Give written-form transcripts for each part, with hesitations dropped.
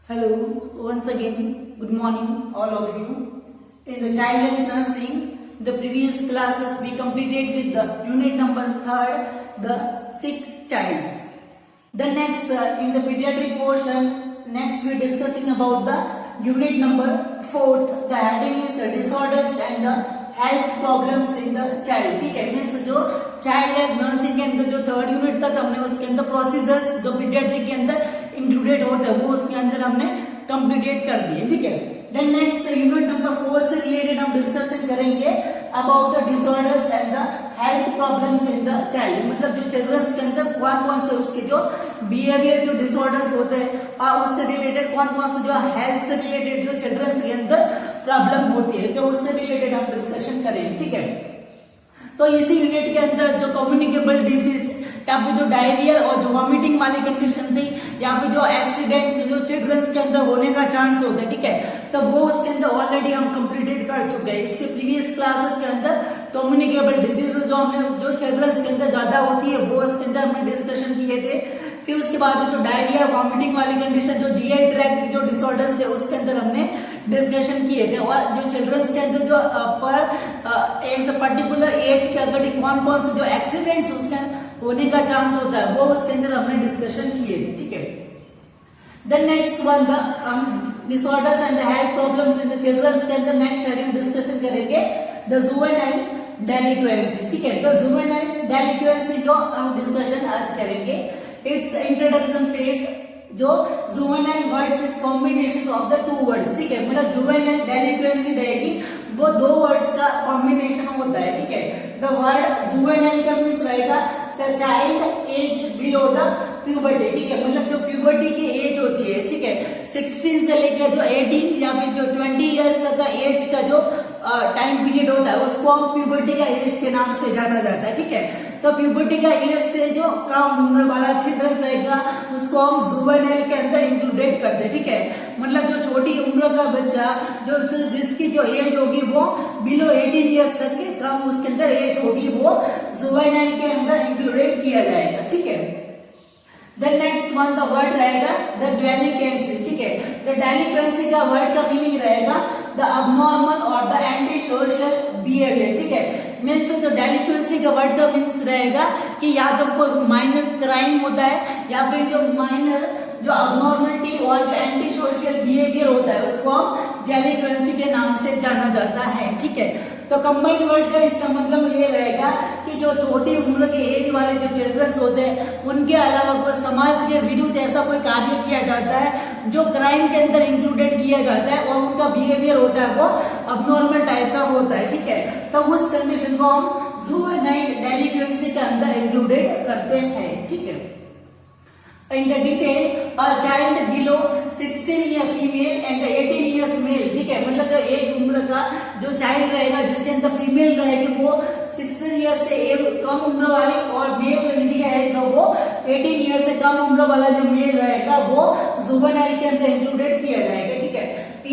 Hello, once again, good morning all of you. In the child health nursing, the previous classes we completed with the unit number 3rd, the sick child. The next, in the pediatric portion, next we discussing about the unit number 4th. The heading is the disorders and the health problems in the child. ठीक है, means जो child health nursing के अंदर जो 3rd unit तक हमने उसके अंदर प्रोसीजर्स जो पीडियाट्रिक के अंदर इंक्लूडेड होते हैं वो उसके अंदर हमने कंप्लीटेड कर दिए. ठीक है, देन नेक्स्ट यूनिट नंबर 4 से रिलेटेड हम डिस्कशन करेंगे about the disorders and the health problems in the child. मतलब जो चिल्ड्रंस के अंदर कौन कौन से उसके जो बिहेवियर जो डिसऑर्डर्स होते हैं और उससे रिलेटेड कौन कौन से जो हेल्थ से रिलेटेड जो चिल्ड्रंस के अंदर प्रॉब्लम होती है तो उससे रिलेटेड हम डिस्कशन करेंगे. ठीक है, तो इसी यूनिट के अंदर जो कम्युनिकेबल डिसीज या फिर जो डायरिया और जो वॉमिटिंग वाली कंडीशन थी या फिर जो एक्सीडेंट्स जो चिल्ड्रंस के अंदर होने का चांस होता है, ठीक है, तो वो उसके अंदर ऑलरेडी हम कंप्लीटेड कर चुके हैं. इससे प्रीवियस क्लासेस के अंदर कम्युनिकेबल डिजीज जो हमने जो चिल्ड्रंस के अंदर ज्यादा होती है वो उसके अंदर हमने डिस्कशन किए थे. फिर उसके बाद में जो डायरिया वॉमिटिंग वाली कंडीशन जो जीआई ट्रैक्ट के जो डिसऑर्डर्स थे उसके अंदर हमने डिस्कशन किए थे. और जो चिल्ड्रंस के अंदर जो पर एक पर्टिकुलर एज के अकॉर्डिंग कौन कौन से जो एक्सीडेंट्स उसके होने का चांस होता है वो उसके अंदर हमने डिस्कशन किए थे. ठीक है, then next one the disorders and the health problems in the childrens के अंदर नेक्स्ट हेडिंग डिस्कशन करेंगे द जुवेनाइल डेलिक्वेंसी. ठीक है, तो जुवेनाइल डेलिक्वेंसी जो हम डिस्कशन आज करेंगे. It's introduction phase. जो juvenile words is combination of the 2 words. ठीक है, मतलब जुवेनाइल डेलिक्वेंसी रहेगी वो 2 वर्ड्स का कॉम्बिनेशन होता है. ठीक है, द वर्ड जुवेनाइल का मींस रहेगा the child age below the puberty. ठीक है, मतलब जो प्यूबर्टी की एज होती है, ठीक है, 16 से लेकर जो 18 या फिर जो 20 इयर्स तक का एज का जो टाइम पीरियड होता है उसको हम प्यूबर्टी का एज के नाम से जाना जाता है. ठीक है, तो प्यूबर्टी का एज से जो कम उम्र वाला चिल्ड्रंस रहेगा उसको हम जुवेनाइल के अंदर इंक्लूडेड करते हैं. ठीक है, मतलब जो छोटी उम्र का बच्चा जो जिसकी जो एज होगी वो बिलो 18 इयर्स तक के कम उसके अंदर एज होगी वो जुवेनाइल के अंदर इंक्लूडेड किया जाएगा. ठीक है, then next one the word रहेगा द डेलिक्वेंसी. ठीक है, द डेलिक्वेंसी का वर्ड का मीनिंग रहेगा द अबनॉर्मल और द एंटी सोशल बिहेवियर. ठीक है, मीन्स जो डेलिक्वेंसी का वर्ड का मीन्स रहेगा कि या तो कोई माइनर क्राइम होता है या फिर जो माइनर जो अबनॉर्मलिटी और जो एंटी सोशल बिहेवियर होता है उसको हम डेलिक्वेंसी के नाम से जाना जाता है. ठीक है, तो कंबाइंड वर्ड का इसका मतलब ये रहेगा कि जो छोटी उम्र के एज वाले जो चिल्ड्रंस होते हैं उनके अलावा कोई समाज के विरुद्ध ऐसा कोई कार्य किया जाता है जो क्राइम के अंदर इंक्लूडेड किया जाता है और उनका बिहेवियर होता है वो अबनॉर्मल टाइप का होता है. ठीक है, तो उस कंडीशन को हम जुवेनाइल डेलिक्वेंसी के अंदर इंक्लूडेड करते हैं. ठीक है, in the detail a child below 16 year female and 18 years male. ठीक है, मतलब जो एक उम्र का जो चाइल्ड रहेगा जिसके अंदर फीमेल रहेगी वो 16 ईयर्स से कम उम्र वाली और मेल यदि है तो वो 18 ईयर्स से कम उम्र वाला जो मेल रहेगा वो जुवेनाइल के अंदर इंक्लूडेड किया जाएगा. ठीक है,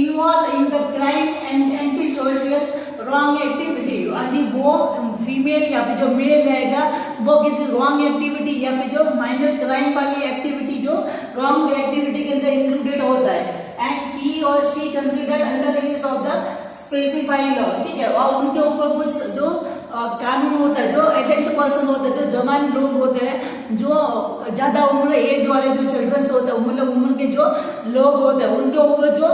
involve in the crime and anti social wrong activity. यदि वो फीमेल या फिर जो मेल रहेगा वो किसी रॉन्ग एक्टिविटी या फिर जो माइनर क्राइम वाली एक्टिविटी जो रॉन्ग एक्टिविटी के अंदर इंक्लूडेड होता है एंड ही और she considered under as of the specified law. ठीक है, और उनके ऊपर कुछ जो कानून होता है जो एडल्ट पर्सन होते हैं जो जवान लोग होते हैं जो ज्यादा उम्र एज वाले जो चिल्ड्रंस होते हैं मतलब उम्र के जो लोग होते हैं उनके ऊपर जो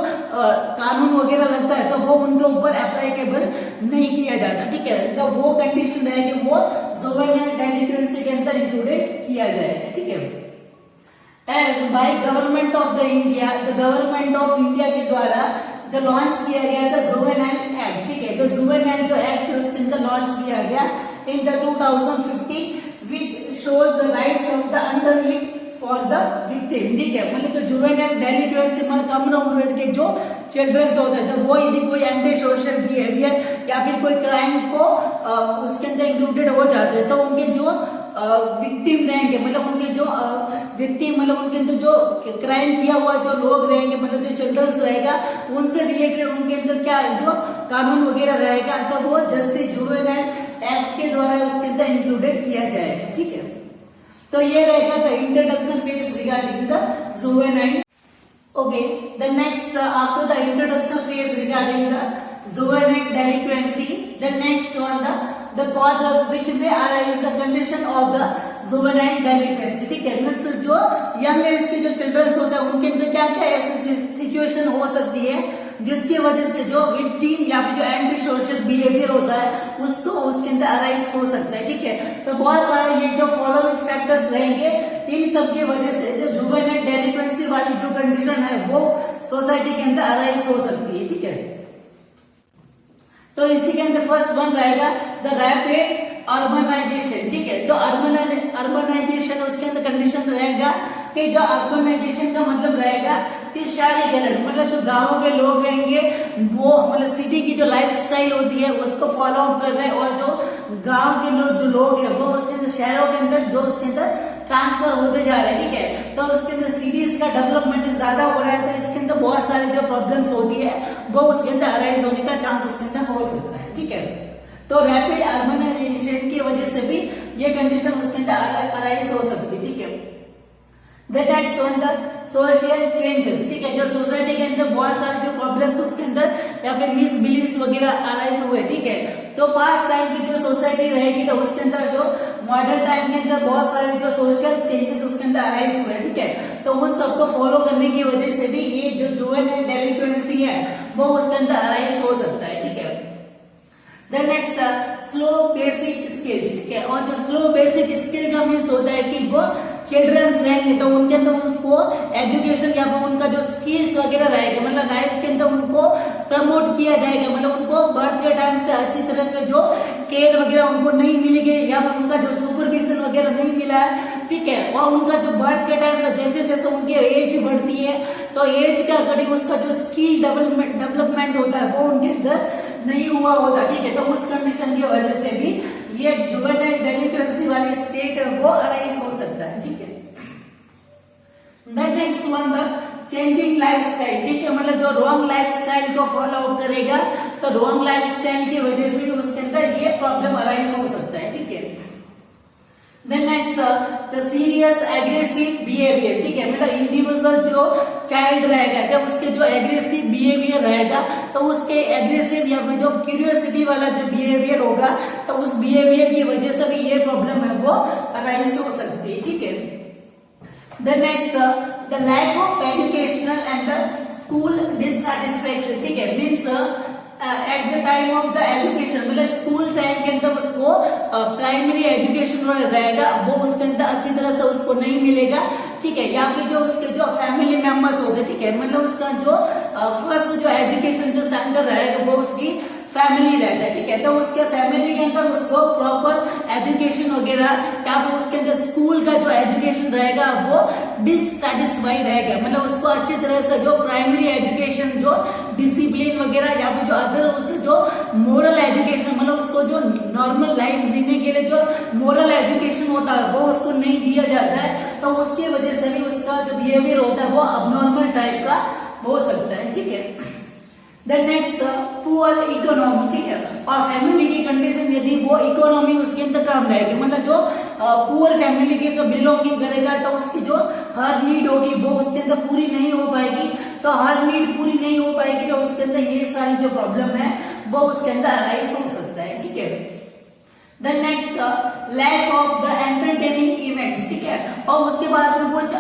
कानून वगैरह लगता है तो वो उनके ऊपर अप्लाइकेबल नहीं किया जाता. ठीक है, तो वो कंडीशन रहेगी वो जुवेनाइल डेलिक्वेंसी के अंदर इंक्लूडेड किया जाएगा. ठीक है, as by government of the India, the government of India के द्वारा द लॉन्च किया गया था जुवेनाइल एक्ट. ठीक है, तो जुवेनाइल जो एक्ट है उसके अंदर लॉन्च किया गया in the 2050 which shows the rights of the under it for the victim. ठीक है, मतलब जो जुवेनाइल डेलिक्वेंसी मतलब कम उम्र के जो चिल्ड्रंस होते हैं तो वो यदि कोई एंटी सोशल बिहेवियर या फिर कोई क्राइम को उसके अंदर इंक्लूडेड हो जाते हैं तो उनके जो विक्टिम रहेंगे मतलब उनके जो विक्टिम मतलब उनके अंदर जो क्राइम किया हुआ जो लोग रहेंगे मतलब जो चिल्ड्रंस रहेगा उनसे रिलेटेड उनके अंदर क्या जो कानून वगैरह रहेगा तो वो जस्टिस जुवेनाइल एक्ट के द्वारा उसके अंदर इंक्लूडेड किया जाएगा. ठीक है, तो ये रहेगा introduction phase regarding the juvenile Okay, the next after the introduction phase regarding the juvenile delinquency, the next one the causes which may arise the condition of the juvenile delinquency. ठीक है, means जो young age के जो children's होते हैं उनके अंदर क्या क्या ऐसी सिचुएशन हो सकती है जिसकी वजह से जो विक्टिम या फिर जो एंटी सोशल बिहेवियर होता है उसको उसके अंदर अराइज हो सकता है. ठीक है, तो बहुत सारे ये जो फॉलोइंग फैक्टर्स रहेंगे, इन सब की वजह से जो जुवेनाइल डेलिक्वेंसी वाली जो कंडीशन है वो सोसाइटी के अंदर अराइज हो सकती है. ठीक है, तो इसी के अंदर फर्स्ट वन रहेगा द रैपिड अर्बनाइजेशन. ठीक है, तो अर्बनाइजेशन उसके अंदर कंडीशन रहेगा कि जो अर्बनाइजेशन का मतलब रहेगा कि शहरीकरण, मतलब जो गांवों के लोग रहेंगे वो मतलब सिटी की जो लाइफस्टाइल होती है उसको फॉलो अप कर रहे हैं, और जो गांव के जो लोग हैं वो उसके अंदर शहरों के अंदर जो उसके अंदर ट्रांसफर होते जा रहे हैं. ठीक है, तो उसके अंदर सिटीज का डेवलपमेंट ज्यादा हो रहा है, तो इसके अंदर बहुत सारी जो प्रॉब्लम्स होती है वो उसके अंदर अराइज होने का चांस उसके अंदर हो सकता है. ठीक है, तो रैपिड अर्बनाइजेशन की वजह से भी ये कंडीशन उसके अंदर अराइज हो सकती है. ठीक है, the next one the social changes. ठीक है, जो सोसाइटी के अंदर बहुत सारे जो प्रॉब्लम्स उसके अंदर या फिर मिसबिलीव्स वगैरह अराइज हुए. ठीक है, तो पास्ट टाइम की जो सोसाइटी रहेगी तो उसके अंदर जो मॉडर्न टाइम के अंदर बहुत सारे जो सोशल चेंजेस उसके अंदर अराइज हुए. ठीक है, तो उन सबको फॉलो करने की वजह से भी ये जो जुवेनाइल डेलिक्वेंसी है वो उसके अंदर अराइज हो सकता है. ठीक है, the next slow basic skills. ठीक है, और जो स्लो बेसिक स्किल का मीन्स होता है कि वो चिल्ड्रंस रहेंगे तो उनके अंदर उसको एजुकेशन या फिर उनका जो स्किल्स वगैरह रहेगा, मतलब लाइफ के अंदर उनको प्रमोट किया जाएगा, मतलब उनको बर्थ के टाइम से अच्छी तरह का जो केयर वगैरह उनको नहीं मिलेगी या फिर उनका जो सुपरविजन वगैरह नहीं मिला है. ठीक है, और उनका जो बर्थ के टाइम का जैसे जैसे उनकी एज बढ़ती है तो एज के अकॉर्डिंग उसका जो स्किल डेवलपमेंट होता है वो उनके अंदर नहीं हुआ होता. ठीक है, तो उस कंडीशन की वजह से भी ये जुवेनाइल डेलिक्वेंसी वाली स्टेट है वो अराइज हो सकता है. ठीक है, next one the changing lifestyle. ठीक है, मतलब जो रॉन्ग लाइफस्टाइल को फॉलो अप करेगा तो रॉन्ग लाइफस्टाइल की वजह से भी उसके अंदर ये प्रॉब्लम अराइज हो सकता है. ठीक है, then next the serious aggressive behaviour. ठीक है, मतलब इंडिविजुअल जो चाइल्ड रहेगा जब उसके जो एग्रेसिव बिहेवियर रहेगा तो उसके एग्रेसिव या फिर जो क्यूरियोसिटी वाला जो बिहेवियर होगा तो उस बिहेवियर की वजह से भी ये प्रॉब्लम है वो अराइज हो सकती है. ठीक है, the next the lack of educational and the school dissatisfaction. ठीक है, means at the time of the education, मतलब स्कूल टाइम के अंदर उसको प्राइमरी एजुकेशन रहेगा वो उसके अंदर अच्छी तरह से उसको नहीं मिलेगा. ठीक है, या फिर जो उसके जो फैमिली मेंबर्स होते हैं, ठीक है, मतलब उसका जो फर्स्ट जो एजुकेशन जो सेंटर रहेगा वो उसकी फैमिली रहता है. ठीक है, तो उसके फैमिली के अंदर उसको प्रॉपर एजुकेशन वगैरह या फिर उसके अंदर स्कूल का जो एजुकेशन रहेगा वो डिससैटिस्फाइड रहेगा, मतलब उसको अच्छी तरह से जो प्राइमरी एजुकेशन जो डिसिप्लिन वगैरह या फिर जो अदर उसके जो मोरल एजुकेशन, मतलब उसको जो नॉर्मल लाइफ जीने के लिए जो मोरल एजुकेशन होता है वो उसको नहीं दिया जाता है, तो उसकी वजह से भी उसका जो बिहेवियर होता है वो अबनॉर्मल टाइप का हो सकता है. ठीक है, द नेक्स्ट पुअर इकोनॉमी. ठीक है, और फैमिली की कंडीशन यदि वो इकोनॉमी उसके अंदर कम रहेगी, मतलब जो पुअर फैमिली के जो बिलोंगिंग करेगा तो उसकी जो हर नीड होगी वो उसके अंदर पूरी नहीं हो पाएगी, तो हर नीड पूरी नहीं हो पाएगी तो उसके अंदर ये सारी जो प्रॉब्लम है वो उसके अंदर अराइज हो सकता है. ठीक है, the next lack of the entertaining events. ठीक है, और उसके पास में कुछ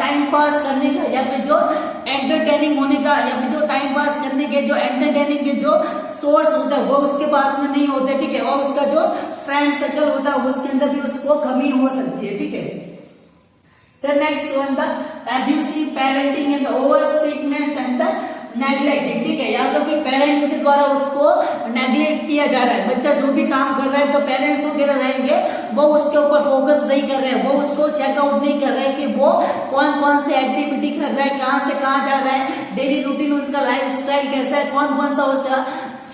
टाइम पास करने का या फिर जो एंटरटेनिंग होने का या फिर जो टाइम पास करने के जो एंटरटेनिंग के जो सोर्स होता है वो उसके पास में नहीं होते. ठीक है, और उसका जो फ्रेंड सर्कल होता है उसके अंदर भी उसको कमी हो सकती है. ठीक है, the next one the abusive parenting and over strictness and the neglecting. ठीक है, या तो फिर पेरेंट्स के द्वारा उसको नेग्लेक्ट किया जा रहा है, बच्चा जो भी काम कर रहा है तो पेरेंट्स वगैरह रहेंगे वो उसके ऊपर फोकस नहीं कर रहे हैं, वो उसको चेकआउट नहीं कर रहे हैं कि वो कौन कौन सी एक्टिविटी कर रहा है, कहाँ से कहाँ जा रहा है, डेली रूटीन उसका लाइफ स्टाइल कैसा है, कौन कौन सा उसका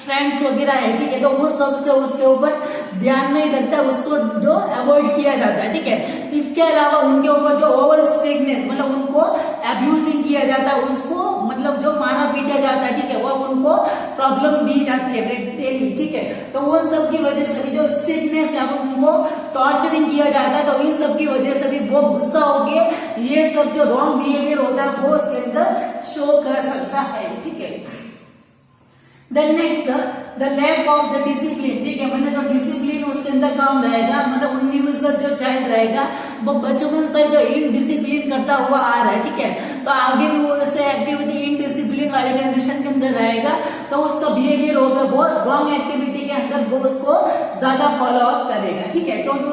फ्रेंड्स वगैरह है. ठीक है, तो वो सबसे उसके ऊपर ध्यान नहीं रखता, उसको जो अवॉइड किया जाता है. ठीक है, इसके अलावा उनके ऊपर जो ओवर स्ट्रिक्टनेस, मतलब उनको अब्यूजिंग किया जाता है, उसको मतलब जो मारा पीटा जाता है. ठीक है, वो उनको प्रॉब्लम दी जाती है डेली. ठीक है, तो वो सब की वजह से भी जो स्ट्रिक्टनेस है उनको टॉर्चरिंग किया जाता है, तो इन सब की वजह से भी वो गुस्सा हो गए ये सब जो रॉन्ग बिहेवियर होता है वो उसके अंदर शो शो कर सकता है, ठीक है। Then next the lack of the discipline, ठीक है, मतलब जो डिसिप्लिन उसके अंदर कम रहेगा, मतलब इंडिविजुअल जो चाइल्ड रहेगा वो बचपन से जो इनडिसिप्लिन करता हुआ आ रहा है, ठीक है, तो आगे भी वो ऐसे एक्टिविटी इनडिसिप्लिन वाले कंडीशन के अंदर रहेगा तो उसका बिहेवियर होगा वो रॉन्ग एक्टिविटी के अंदर वो उसको ज्यादा फॉलो अप करेगा, ठीक है, क्योंकि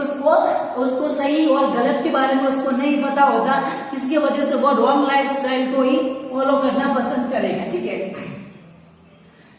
उसको सही और गलत के बारे में उसको नहीं पता होता, इसकी वजह से वो रॉन्ग लाइफ स्टाइल को ही फॉलो करना पसंद करेगा, ठीक है।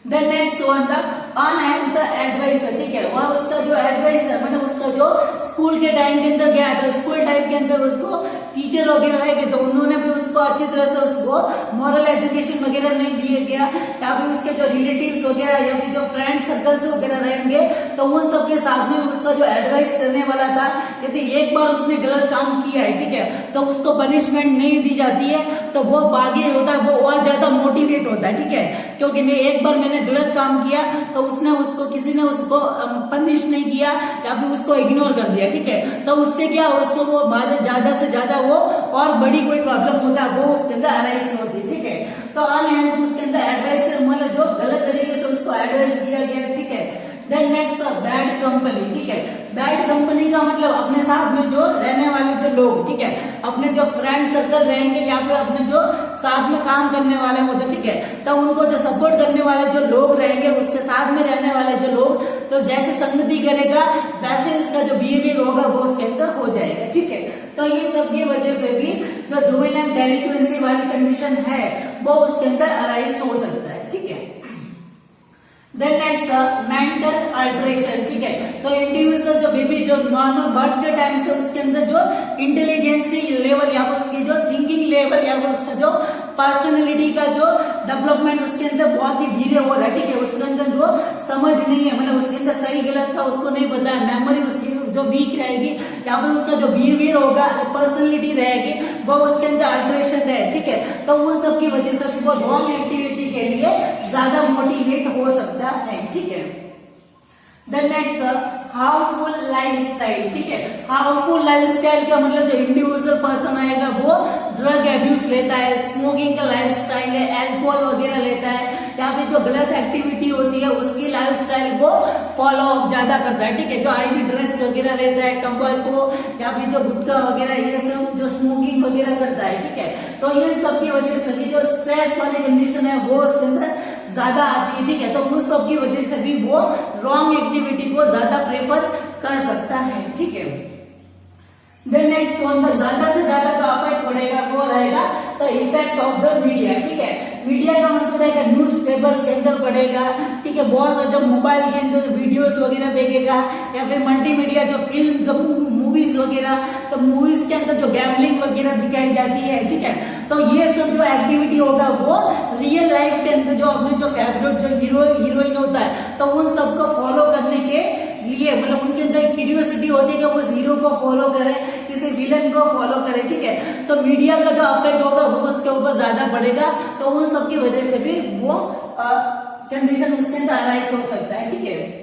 Then next one the unhelp the adviser, ठीक है, वह उसका जो एडवाइजर मतलब उसका जो स्कूल के टाइम के अंदर गया था, स्कूल टाइम के अंदर उसको टीचर वगैरह रहेंगे तो उन्होंने भी उसको अच्छी तरह से उसको मॉरल एजुकेशन वगैरह नहीं दिया गया, या फिर उसके जो रिलेटिव्स वगैरह या फिर जो फ्रेंड सर्कल्स वगैरह रहेंगे तो उन सबके साथ में उसका जो एडवाइस करने वाला था, यदि एक बार उसने गलत काम किया है, ठीक है, तो उसको पनिशमेंट नहीं दी जाती है तो वो आगे होता है, वो और ज्यादा मोटिवेट होता है, ठीक है, क्योंकि मैं एक बार मैंने गलत काम किया तो किसी ने उसको पनिश नहीं किया या फिर उसको इग्नोर कर दिया, ठीक है, तो उससे क्या उसको वो ज्यादा से ज्यादा वो और बड़ी कोई प्रॉब्लम होता है वो उसके अंदर अराइज होती, ठीक है, तो अनहेल्प उसके अंदर एडवाइस मतलब जो गलत तरीके से उसको एडवाइस दिया गया, ठीक है। देन नेक्स्ट बैड कंपनी, ठीक है, बैड कंपनी का मतलब अपने साथ में जो रहने वाले जो लोग, ठीक है, अपने जो फ्रेंड सर्कल रहेंगे या फिर अपने जो साथ में काम करने वाले होते, ठीक है, तो उनको जो सपोर्ट करने वाले जो लोग रहेंगे उसके साथ में रहने वाले जो लोग, तो जैसे संगति करेगा वैसे उसका जो बिहेवियर होगा वो उसके अंदर हो जाएगा, ठीक है, तो ये सब की वजह से भी जो जुवेनाइल डेलिक्वेंसी वाली कंडीशन है वो उसके अंदर अराइज हो सकता है, ठीक है। देन नेक्स्ट मेंटल अल्टरेशन, ठीक है, तो इंडिविजुअल जो बेबी जो नॉर्मल बर्थ के टाइम से उसके अंदर जो इंटेलिजेंसी लेवल या फिर उसकी जो थिंकिंग लेवल या फिर उसका जो पर्सनैलिटी का जो डेवलपमेंट उसके अंदर बहुत ही धीरे हो रहा है, ठीक है, उसके अंदर जो समझ नहीं है मतलब उसके अंदर सही गलत का उसको नहीं पता है, मेमोरी उसकी जो वीक रहेगी या फिर उसका जो बिहेवियर होगा पर्सनैलिटी रहेगी वो उसके अंदर अल्टरेशन रहे, ठीक है, तो उन सब की वजह से वो रॉन्ग एक्टिविटी के लिए ज्यादा मोटिवेट हो सकता है, ठीक है। द नेक्स्ट हार्मफुल लाइफस्टाइल, ठीक है, हार्मफुल लाइफस्टाइल का मतलब जो इंडिविजुअल पर्सन आएगा वो ड्रग एब्यूज लेता है, स्मोकिंग का लाइफस्टाइल है, अल्कोहल वगैरह लेता है या फिर जो गलत एक्टिविटी होती है उसकी लाइफस्टाइल को फॉलो अप ज्यादा करता है, ठीक है, जो आईवी ड्रग्स वगैरह लेता है, टम्बाकू या फिर जो गुटखा वगैरह ये सब जो स्मोकिंग वगैरह करता है, ठीक है, तो ये सब की वजह से भी जो स्ट्रेस वाली कंडीशन है वो उसके अंदर ज्यादा आती है, ठीक है, तो उस सब की वजह से भी वो रॉन्ग एक्टिविटी को ज्यादा प्रेफर कर सकता है, ठीक है। देन नेक्स्ट वन ज्यादा से ज्यादा जो इफेक्ट पड़ेगा वो रहेगा the effect of the media, ठीक है, मीडिया का मतलब रहेगा न्यूज पेपर्स के अंदर पड़ेगा, ठीक है, बहुत सारे मोबाइल के अंदर वीडियोस वगैरह देखेगा या फिर मल्टीमीडिया जो फिल्म जो मूवीज वगैरह, तो मूवीज के अंदर जो गैम्बलिंग वगैरह दिखाई जाती है, ठीक है, तो ये सब जो एक्टिविटी होगा वो रियल लाइफ के अंदर जो अपने जो फेवरेट जो हीरोइन होता है तो उन सबको फॉलो करने के लिए मतलब उनके अंदर क्यूरियोसिटी होती है कि वो हीरो को फॉलो करे, किसी विलन को फॉलो करे, ठीक है, तो मीडिया का जो इफेक्ट होगा वो उसके ऊपर ज्यादा पड़ेगा, तो उन सब की वजह से भी वो कंडीशन उसके अंदर अराइज हो सकता है, ठीक है।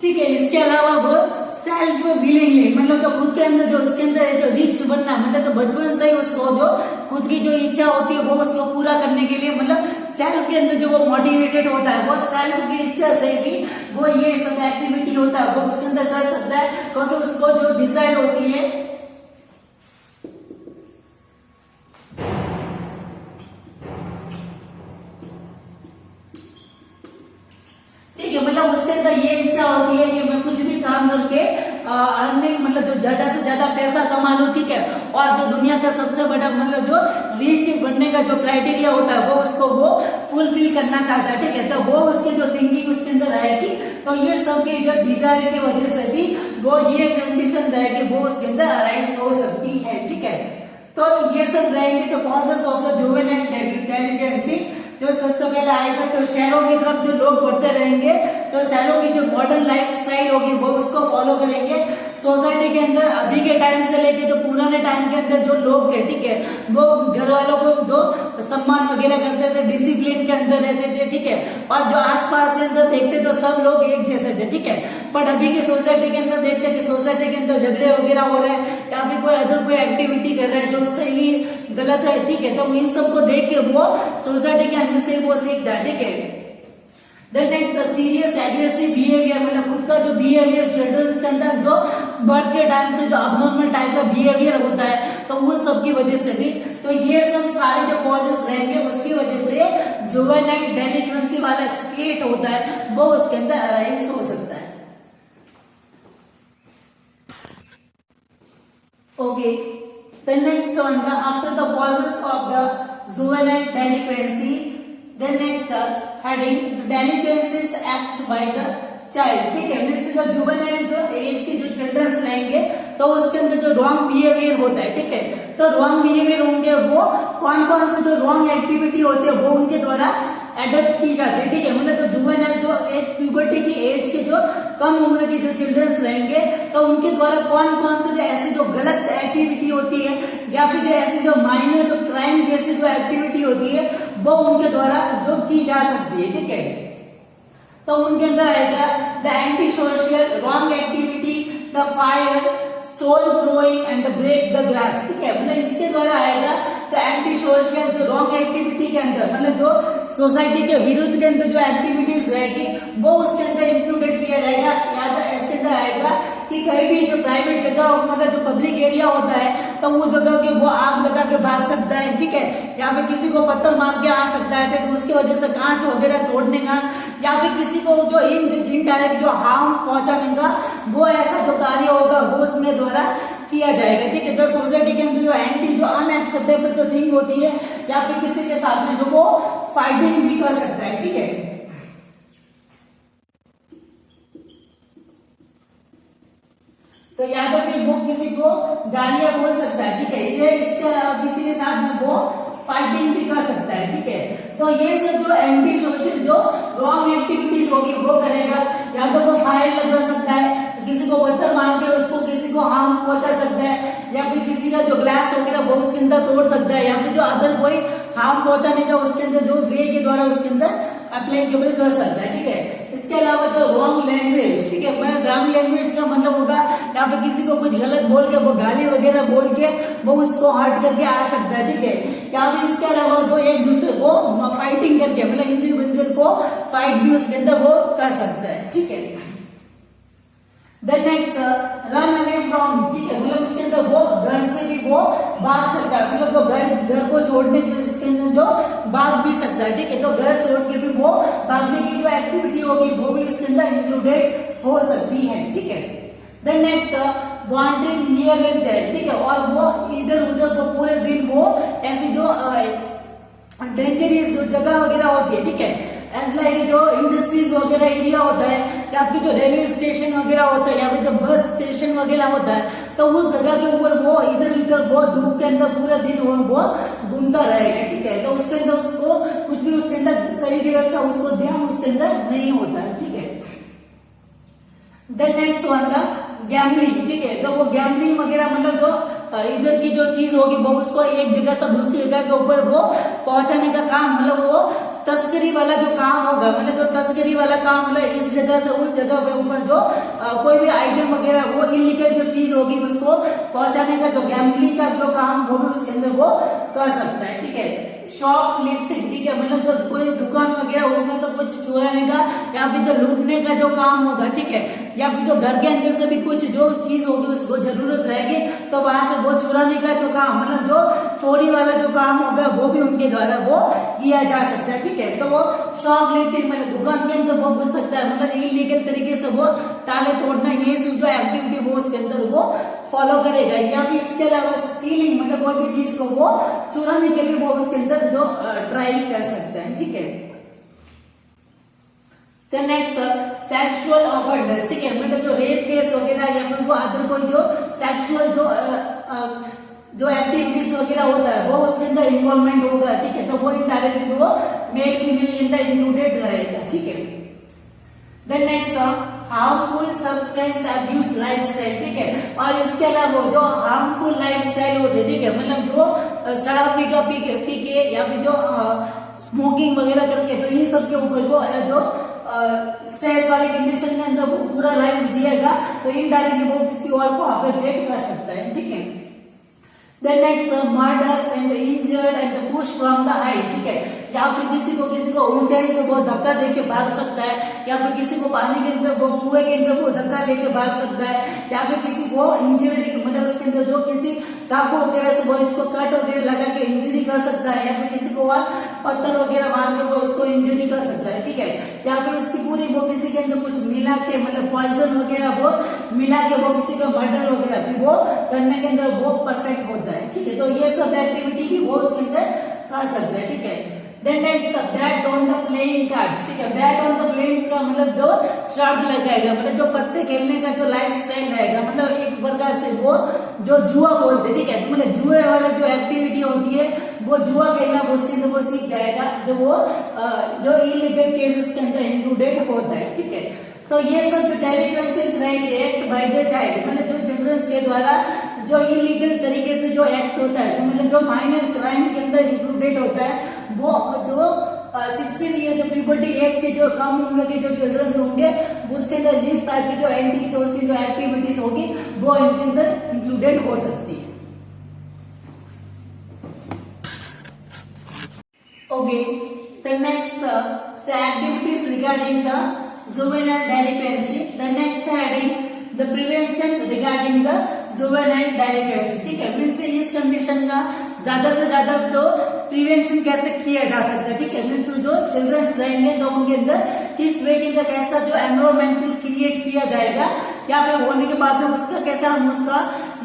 ठीक है, इसके अलावा वो सेल्फ विलिंगली मतलब जो खुद के अंदर जो उसके अंदर जो रिच बनना मतलब जो बचपन से ही उसको जो खुद की जो इच्छा होती है वो उसको पूरा करने के लिए मतलब सेल्फ के अंदर जो वो मोटिवेटेड होता है वो सेल्फ की इच्छा से भी वो ये सब एक्टिविटी होता है वो उसके अंदर कर सकता है, क्योंकि उसको जो डिजायर होती है मतलब उसके अंदर ये इच्छा होती है कि मैं कुछ भी काम करके अर्निंग मतलब जो ज्यादा से ज्यादा पैसा कमा लूं, ठीक है, और जो दुनिया का सबसे बड़ा मतलब जो रिच बनने का जो क्राइटेरिया होता है वो उसको वो फुलफिल करना चाहता है, ठीक है, तो वो उसकी जो थिंकिंग उसके अंदर रहेगी, तो ये सब की जो डिजायर की वजह से भी वो ये कंडीशन रहेगी वो उसके अंदर अराइज हो सकती है, ठीक है, तो ये सब रहेंगे। तो कॉजेस ऑफ द जुवेनाइल डेलिक्वेंसी जो सबसे पहले आएगा तो शहरों की तरफ जो लोग बढ़ते रहेंगे तो शहरों की जो मॉडर्न लाइफ स्टाइल होगी वो उसको फॉलो करेंगे, सोसाइटी के अंदर अभी के टाइम से लेके जो पुराने टाइम के अंदर जो लोग थे, ठीक है, वो घर वालों को जो सम्मान वगैरह करते थे, डिसिप्लिन के अंदर रहते थे, ठीक है, और जो आसपास के अंदर देखते तो सब लोग एक जैसे थे, ठीक है। बट अभी की सोसाइटी के अंदर देखते हैं कि सोसाइटी के अंदर झगड़े वगैरह हो रहे हैं या फिर कोई अदर कोई एक्टिविटी कर रहे हैं जो सही गलत है, ठीक है, तो इन सबको देख के वो सोसाइटी के अंदर से वो सीखता है, ठीक है। Then next the serious aggressive behavior, मतलब खुद का जो बिहेवियर चिल्ड्रंस के अंदर जो बर्थ के टाइम से जो अबनॉर्मल टाइप का बिहेवियर होता है, तो वो सब की वजह से भी, तो ये सब सारे जो कॉजेस रहेंगे उसकी वजह से जुवेनाइल डेलिक्वेंसी वाला स्टेट होता है वो उसके अंदर अराइज हो सकता है। Okay, then next one, after the causes of the juvenile delinquency, then next heading, the delinquencies act by the child, ठीक है, मीन्स जो जुवेनाइल जो एज के जो चिल्ड्रंस रहेंगे तो उसके अंदर जो रॉन्ग बिहेवियर होता है, ठीक है, तो रॉन्ग बिहेवियर होंगे वो कौन कौन से जो रॉन्ग एक्टिविटी होती है वो उनके द्वारा एडप्ट की जाती है, ठीक है, मतलब जो जुवेनाइल जो एक प्यूबर्टी की एज के जो कम उम्र के जो चिल्ड्रंस रहेंगे तो उनके द्वारा कौन कौन से जो ऐसी जो गलत एक्टिविटी होती है या फिर जो ऐसी जो माइनर जो क्राइम जैसी जो एक्टिविटी होती है वो उनके द्वारा जो की जा सकती है, ठीक है, तो उनके अंदर आएगा the anti social wrong activity, the fire, stone throwing and the break the glass, ठीक है, मतलब इसके द्वारा आएगा द एंटी सोशल जो रॉन्ग एक्टिविटी के अंदर, मतलब जो सोसाइटी के विरुद्ध के अंदर जो एक्टिविटीज रहेगी वो उसके अंदर इंक्लूडेड किया जाएगा, या तो इसके अंदर आएगा कि कहीं भी जो प्राइवेट जगह मतलब जो पब्लिक एरिया होता है तो उस जगह के वो आग लगा के भाग सकता है, ठीक है, या फिर किसी को पत्थर मार के आ सकता है, ठीक है, उसकी वजह से कांच वगैरह तोड़ने का या फिर किसी को जो इनडायरेक्ट जो हार्म पहुंचाने का वो ऐसा जो कार्य होगा वो उसमें द्वारा किया जाएगा, ठीक है, तो सोसाइटी के अंदर जो एंटी जो अनएक्सेप्टेबल जो थिंग होती है या फिर किसी के साथ में जो वो फाइटिंग भी कर सकता है, ठीक है। तो या तो फिर वो किसी को गालियां बोल सकता है, ठीक है, ये इसके अलावा किसी के साथ में वो फाइटिंग भी कर सकता है, ठीक है, तो ये सब जो एंटी सोशल जो रॉन्ग एक्टिविटीज होगी वो करेगा, या तो वो फायर लगा सकता है, किसी को पत्थर मार के उसको किसी को हार्म पहुंचा सकता है, या फिर किसी का जो ग्लास वगैरह वो उसके अंदर तोड़ सकता है, या फिर जो अदर कोई हार्म पहुंचाने का उसके अंदर जो वे के द्वारा उसके अंदर अप्लीकेबल कर सकता है, ठीक है। इसके अलावा जो रॉन्ग लैंग्वेज, ठीक है, मतलब रॉन्ग लैंग्वेज का मतलब होगा या फिर किसी को कुछ गलत बोल के वो गाली वगैरह बोल के वो उसको हर्ट करके आ सकता है, ठीक है, या फिर इसके अलावा वो एक दूसरे को फाइटिंग करके मतलब इंडिविजुअल को फाइट भी उसके अंदर वो कर सकता है, ठीक है। Then next run away from, ठीक है, मतलब उसके अंदर वो घर से भी वो भाग सकता है, मतलब वो घर को छोड़ने के उसके अंदर जो भाग भी सकता है, ठीक है, तो घर छोड़ के भी वो भागने की जो एक्टिविटी होगी वो भी इसके अंदर इंक्लूडेड हो सकती है, ठीक है। Then next wanted here and there, ठीक है, और वो इधर उधर वो पूरे दिन वो ऐसी जो डेंजरस जो जगह वगैरह होती है, ठीक है, ऐसा है कि जो इंडस्ट्रीज वगैरह एरिया होता है या फिर जो रेलवे स्टेशन वगैरह होता है या फिर जो बस स्टेशन वगैरह होता है तो उस जगह के ऊपर वो इधर उधर वो धूप के अंदर पूरा दिन वो घूमता रहेगा, ठीक है, तो उसके अंदर उसको कुछ भी उसके अंदर सही गलत का उसको ध्यान उसके अंदर नहीं होता है, ठीक है। देन नेक्स्ट वन था गैम्बलिंग, ठीक है, तो वो गैम्बलिंग वगैरह मतलब जो इधर की जो चीज होगी वो उसको एक जगह से दूसरी जगह के ऊपर वो पहुंचाने का काम, मतलब वो तस्करी वाला जो काम होगा, मतलब जो तस्करी वाला काम मतलब इस जगह से उस जगह पे ऊपर जो कोई भी आइटम वगैरह वो इलीगल जो चीज होगी उसको पहुंचाने का जो गैम्बलिंग का जो काम वो भी उसके अंदर वो कर सकता है, ठीक है। शॉप लिफ्टिंग, ठीक है, मतलब जो कोई दुकान वगैरह उसमें से कुछ चुराने का या फिर जो लूटने का जो काम होगा, ठीक है, या फिर जो घर के अंदर से भी कुछ जो चीज होगी उसको जरूरत रहेगी तो वहां से वो चुराने का जो काम मतलब जो चोरी वाला जो काम होगा वो भी उनके द्वारा वो किया जा सकता है, ठीक है, तो वो शॉप लिफ्टिंग मतलब दुकान के अंदर वो घुस सकता है, मतलब इलीगल तरीके से वो ताले तोड़ना ये सब जो एक्टिविटी वो उसके अंदर वो फॉलो करेगा, या फिर इसके अलावा स्टीलिंग मतलब कोई भी चीज को वो चुराने के लिए वो उसके अंदर जो ट्राई कर सकता है, ठीक है। नेक्स्ट सेक्सुअल ऑफेंडर्स, ठीक है, मतलब जो रेप केस वगैरह या फिर वो अदर कोई जो सेक्सुअल जो एक्टिविटीज वगैरह होता है वो उसके अंदर इन्वॉल्वमेंट होगा, ठीक है, तो वो इनडायरेक्टली वो मेल फीमेल के अंदर इंक्लूडेड रहेगा, ठीक है। Then next harmful substance abuse lifestyle, ठीक है। और इसके अलावा जो हार्मफुल लाइफस्टाइल होते, ठीक है, मतलब जो शराब पी के या फिर जो स्मोकिंग वगैरह करके, तो इन सब के ऊपर वो जो स्ट्रेस वाली कंडीशन के अंदर वो पूरा लाइफ जिएगा, तो इनडायरेक्टली वो किसी और को अफेक्ट कर सकता है, ठीक है। Then next murder and injured and push from the height, ठीक है। या फिर किसी को ऊंचाई से वो धक्का देके भाग सकता है, या फिर किसी को पानी के अंदर वो कुएं के अंदर वो धक्का देके भाग सकता है, या फिर किसी को इंजरी मतलब उसके अंदर जो किसी चाकू वगैरह से वो इसको कट वगैरह लगा के इंजरी कर सकता है, या फिर किसी को और पत्थर वगैरह मार के वो उसको इंजरी कर सकता है, ठीक है। या फिर उसकी पूरी वो किसी के अंदर कुछ मिला के मतलब पॉइजन वगैरह वो मिला के वो किसी का मर्डर वगैरह भी वो करने के अंदर वो परफेक्ट होता है, ठीक है। तो ये सब एक्टिविटी भी वो उसके अंदर कर सकता है, ठीक है। Then next bet on the playing cards, ठीक है। बैट ऑन द प्लेइंग का मतलब जो शर्त लगाएगा, मतलब जो पत्ते खेलने का जो लाइफ स्टाइल रहेगा, मतलब एक प्रकार से वो जो जुआ बोलते, ठीक है। तो मतलब जुए वाला जो एक्टिविटी होती है वो जुआ खेलना वो उसके अंदर वो सीख जाएगा, जो वो जो इलीगल केसेस के अंदर इंक्लूडेड होता है, ठीक है। तो ये सब जो डेलिक्वेंसीज रहेंगे एक्ट बाय द चाइल्ड, मतलब जो चिल्ड्रंस के द्वारा जो इलीगल तरीके से जो एक्ट होता है, तो मतलब जो माइनर क्राइम के अंदर इंक्लूडेड होता है, वो जो 16 ईयर जो प्यूबर्टी एज के जो कम उम्र के जो चिल्ड्रंस होंगे उसके अंदर इस टाइप की जो एंटी सोशल जो एक्टिविटीज होगी वो इनके अंदर इंक्लूडेड हो सकती है। Okay, the next the activities regarding the juvenile delinquency, the next heading the prevention regarding the juvenile delinquency, ठीक है। मीन्स इस कंडीशन का ज्यादा से ज्यादा तो प्रिवेंशन कैसे किया जा सकता है, ठीक है। मीन्स जो चिल्ड्रंस रहेंगे तो उनके अंदर किस वे के अंदर कैसा जो एनवायरमेंट क्रिएट किया जाएगा, या फिर होने के बाद में उसका कैसा हम उसका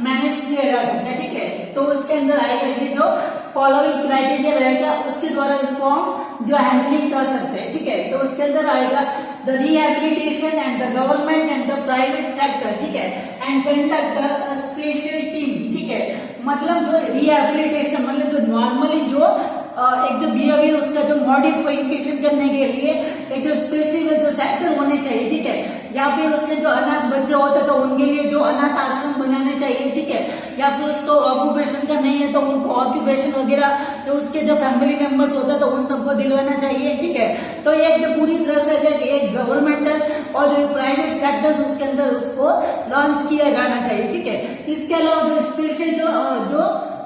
मैनेज किया जा सकता है, ठीक है। तो उसके अंदर आएगा ये जो फॉलोइंग क्राइटेरिया रहेगा, उसके द्वारा इसको हम जो हैंडलिंग कर सकते हैं, ठीक है। तो उसके अंदर आएगा the rehabilitation and the government and the private sector, ठीक है, and conduct the special team, ठीक है। मतलब जो रिहेबिलिटेशन मतलब जो नॉर्मली जो एक जो बिहेवियर उसका जो मॉडिफिकेशन करने के लिए एक जो स्पेशल जो सेक्टर होने चाहिए, ठीक है। या फिर उसके जो अनाथ बच्चे होते हैं तो उनके लिए जो अनाथ आश्रम बनाने चाहिए, ठीक है। या फिर उसको ऑक्यूपेशन का नहीं है तो उनको ऑक्यूपेशन वगैरह तो उसके जो फैमिली मेंबर्स होते हैं तो उन सबको दिलवाना चाहिए, ठीक है। तो एक जो पूरी तरह से एक गवर्नमेंटल और जो प्राइवेट सेक्टर्स उसके अंदर उसको लॉन्च किया जाना चाहिए, ठीक है। इसके अलावा जो स्पेशल जो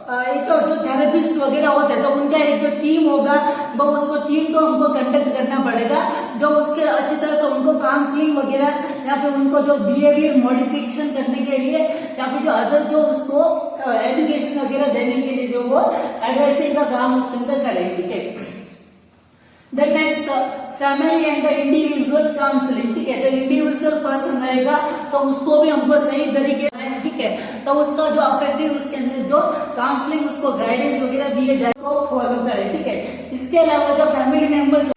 एक जो थेरेपिस्ट वगैरह होते हैं तो उनका एक जो टीम होगा वो उसको टीम को हमको कंडक्ट करना पड़ेगा, जो उसके अच्छी तरह से उनको काउंसलिंग वगैरह या फिर उनको जो बिहेवियर मॉडिफिकेशन करने के लिए या फिर जो अदर जो उसको एजुकेशन वगैरह देने के लिए जो वो एडवाइसिंग का काम उसके अंदर करें, ठीक है। Then next family and the individual counselling, ठीक है। तो इंडिविजुअल पर्सन रहेगा तो उसको भी हमको सही तरीके, ठीक है, तो उसका जो अफेक्टिव उसके अंदर जो काउंसलिंग उसको गाइडेंस वगैरह दिए जाए तो फॉलो करे, ठीक है। इसके अलावा जो फैमिली मेंबर्स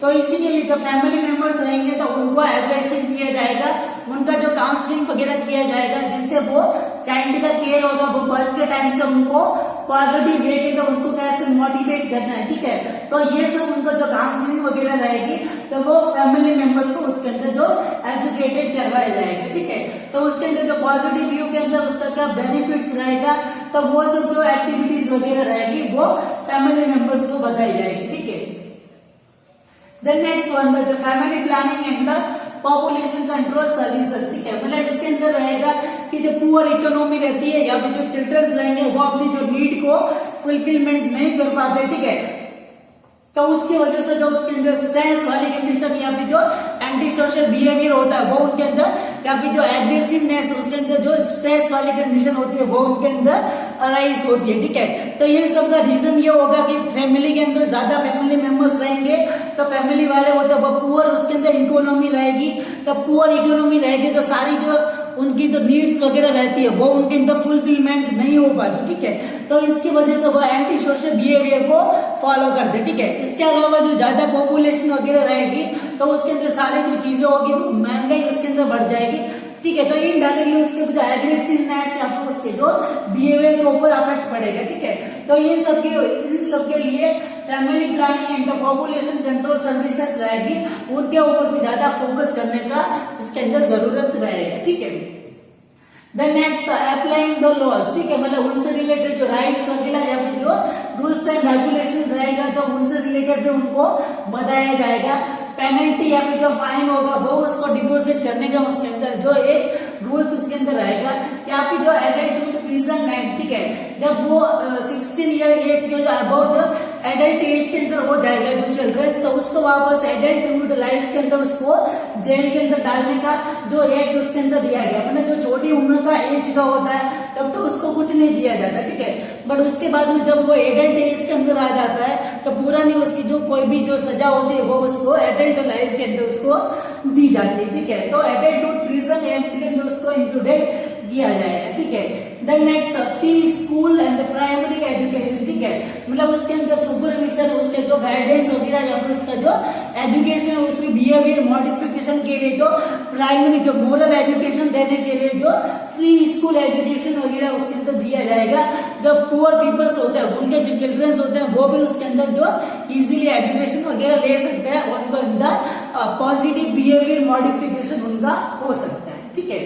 तो इसीलिए जो फैमिली मेंबर्स रहेंगे तो उनको एडवाइसिंग किया जाएगा, उनका जो काउंसलिंग वगैरह किया जाएगा जिससे वो चाइल्ड का केयर होगा, वो बर्थ के टाइम से उनको पॉजिटिव वे के तो उसको कैसे मोटिवेट करना है, ठीक है। तो ये सब उनको जो काउंसलिंग वगैरह रहेगी तो वो फैमिली मेंबर्स को उसके अंदर जो एजुकेटेड करवाया जाएगा, ठीक है। तो उसके अंदर जो पॉजिटिव व्यू के अंदर उसका क्या बेनिफिट्स रहेगा तो वो सब जो एक्टिविटीज वगैरह रहेगी वो फैमिली मेंबर्स को बताई जाएगी, ठीक है। Then next one the family planning and the population control services, ठीक है। मतलब इसके अंदर रहेगा कि जो पुअर इकोनॉमी रहती है या फिर जो चिल्ड्रंस रहेंगे वो अपनी जो नीड को फुलफिलमेंट नहीं कर पाते, ठीक है। तो उसकी वजह से जो उसके अंदर स्ट्रेस वाली कंडीशन या फिर जो एंटी सोशल बिहेवियर होता है वो उनके अंदर या फिर जो एग्रेसिवनेस उसके अंदर जो स्ट्रेस वाली कंडीशन होती है वो उनके अंदर अराइज होती है, ठीक है। तो ये सब का रीजन ये होगा कि फैमिली के अंदर ज्यादा फैमिली मेंबर्स रहेंगे तो फैमिली वाले होते हैं वो पुअर उसके अंदर इकोनॉमी रहेगी, तो पुअर इकोनॉमी रहेगी तो सारी जो उनकी जो नीड्स वगैरह रहती है वो उनके अंदर फुलफिलमेंट नहीं हो पाती, ठीक है। तो इसकी वजह से वो एंटी सोशल बिहेवियर को फॉलो करते, ठीक है। इसके अलावा जो ज्यादा पॉपुलेशन वगैरह रहेगी तो उसके अंदर सारी जो चीजें होगी महंगाई उसके अंदर बढ़ जाएगी, ठीक है। तो इनडायरेक्टली उसके जो एग्रेसिवनेस या फिर उसके जो बिहेवियर के ऊपर अफेक्ट पड़ेगा, ठीक है। तो इन सब के लिए family planning and the population control services रहेगी, उनके ऊपर भी ज्यादा फोकस करने का इसके अंदर जरूरत रहेगा, ठीक है। Then next applying the laws, ठीक है, मतलब उनसे रिलेटेड जो राइट्स वगैरह या फिर जो रूल्स एंड रेगुलेशन रहेगा तो उनसे रिलेटेड भी उनको बताया जाएगा। पेनल्टी या फिर जो फाइन होगा वो उसको डिपॉजिट करने का उसके अंदर जो एक रूल्स उसके अंदर रहेगा। या फिर जो एडल्ट प्रिजन लाइन, ठीक है, जब वो 16 ईयर एज के अबाउट एडल्ट एज के अंदर हो जाएगा जो चिल्ड्रन, तो उसको वापस एडल्ट लाइफ के अंदर उसको जेल के अंदर डालने का जो एक्ट उसके अंदर दिया गया। मतलब जो छोटी उम्र का एज का होता है तब तो उसको कुछ नहीं दिया जाता, ठीक है, बट उसके बाद में जब वो एडल्ट एज के अंदर आ जाता है तो पूरा नहीं उसकी जो कोई भी जो सजा होती है वो उसको एडल्ट लाइफ के अंदर उसको दी जाती है, ठीक है। तो एडल्टहुड प्रिजन एक्ट के अंदर उसको इंक्लूडेड किया जाएगा, ठीक है। Then next free school and the primary education, ठीक है, मतलब उसके अंदर सुपरविजन, उसके जो गाइडेंस वगैरह या फिर उसका जो एजुकेशन है उसकी बिहेवियर मॉडिफिकेशन के लिए जो प्राइमरी जो मोरल एजुकेशन देने के लिए जो फ्री स्कूल एजुकेशन वगैरह उसके अंदर दिया जाएगा। जो पुअर पीपल्स होते हैं उनके जो चिल्ड्रंस होते हैं वो भी उसके अंदर जो इजीली एजुकेशन वगैरह ले सकते हैं, उनको अंदर पॉजिटिव बिहेवियर मॉडिफिकेशन उनका हो सकता है, ठीक है।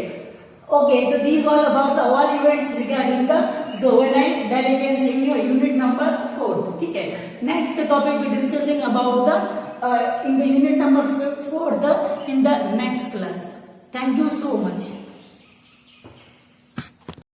Okay, so these all about the all events regarding the zoonite that you can see in your unit number 4. ठीक है, next topic we discussing about the in the unit number 4 in the next class. Thank you so much.